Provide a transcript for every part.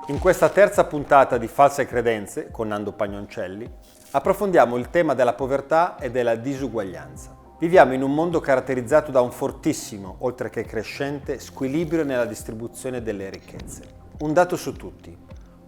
In questa terza puntata di False Credenze con Nando Pagnoncelli approfondiamo il tema della povertà e della disuguaglianza. Viviamo in un mondo caratterizzato da un fortissimo, oltre che crescente, squilibrio nella distribuzione delle ricchezze. Un dato su tutti: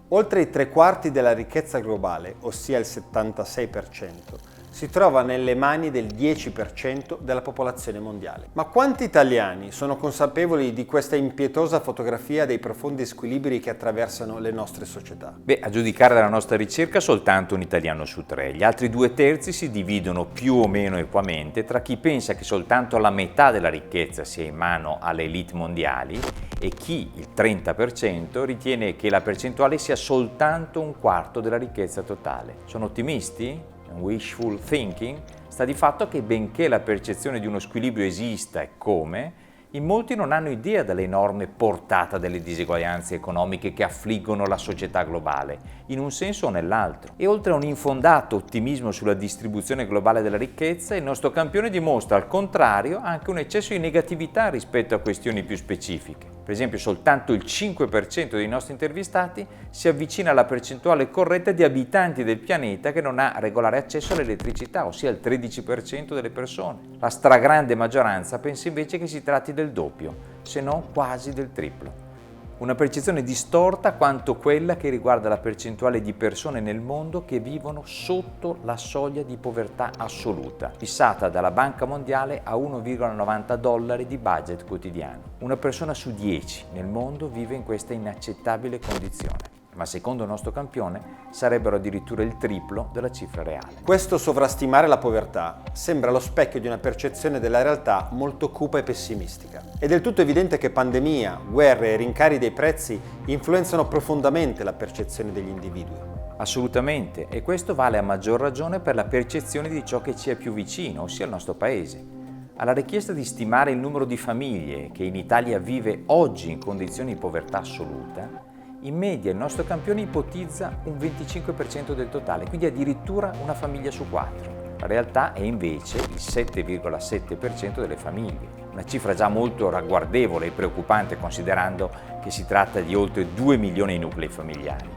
oltre i 3/4 della ricchezza globale, ossia il 76%, si trova nelle mani del 10% della popolazione mondiale. Ma quanti italiani sono consapevoli di questa impietosa fotografia dei profondi squilibri che attraversano le nostre società? A giudicare dalla nostra ricerca soltanto un italiano su 3. Gli altri 2/3 si dividono più o meno equamente tra chi pensa che soltanto la metà della ricchezza sia in mano alle elite mondiali e chi, il 30%, ritiene che la percentuale sia soltanto 1/4 della ricchezza totale. Sono ottimisti? Wishful thinking? Sta di fatto che benché la percezione di uno squilibrio esista e come, in molti non hanno idea dell'enorme portata delle diseguaglianze economiche che affliggono la società globale, in un senso o nell'altro. E oltre a un infondato ottimismo sulla distribuzione globale della ricchezza, il nostro campione dimostra al contrario anche un eccesso di negatività rispetto a questioni più specifiche. Per esempio, soltanto il 5% dei nostri intervistati si avvicina alla percentuale corretta di abitanti del pianeta che non ha regolare accesso all'elettricità, ossia il 13% delle persone. La stragrande maggioranza pensa invece che si tratti del doppio, se non quasi del triplo. Una percezione distorta quanto quella che riguarda la percentuale di persone nel mondo che vivono sotto la soglia di povertà assoluta, fissata dalla Banca Mondiale a $1,90 di budget quotidiano. Una persona su 10 nel mondo vive in questa inaccettabile condizione, ma secondo il nostro campione sarebbero addirittura il triplo della cifra reale. Questo sovrastimare la povertà sembra lo specchio di una percezione della realtà molto cupa e pessimistica. È del tutto evidente che pandemia, guerre e rincari dei prezzi influenzano profondamente la percezione degli individui. Assolutamente, e questo vale a maggior ragione per la percezione di ciò che ci è più vicino, ossia il nostro paese. Alla richiesta di stimare il numero di famiglie che in Italia vive oggi in condizioni di povertà assoluta, in media il nostro campione ipotizza un 25% del totale, quindi addirittura una famiglia su 4. La realtà è invece il 7,7% delle famiglie, una cifra già molto ragguardevole e preoccupante considerando che si tratta di oltre 2 milioni di nuclei familiari,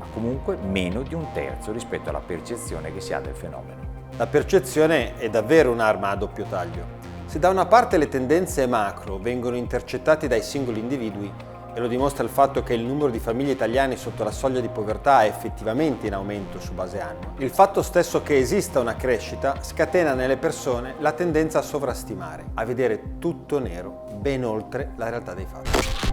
ma comunque meno di 1/3 rispetto alla percezione che si ha del fenomeno. La percezione è davvero un'arma a doppio taglio. Se da una parte le tendenze macro vengono intercettate dai singoli individui, e lo dimostra il fatto che il numero di famiglie italiane sotto la soglia di povertà è effettivamente in aumento su base annua, il fatto stesso che esista una crescita scatena nelle persone la tendenza a sovrastimare, a vedere tutto nero ben oltre la realtà dei fatti.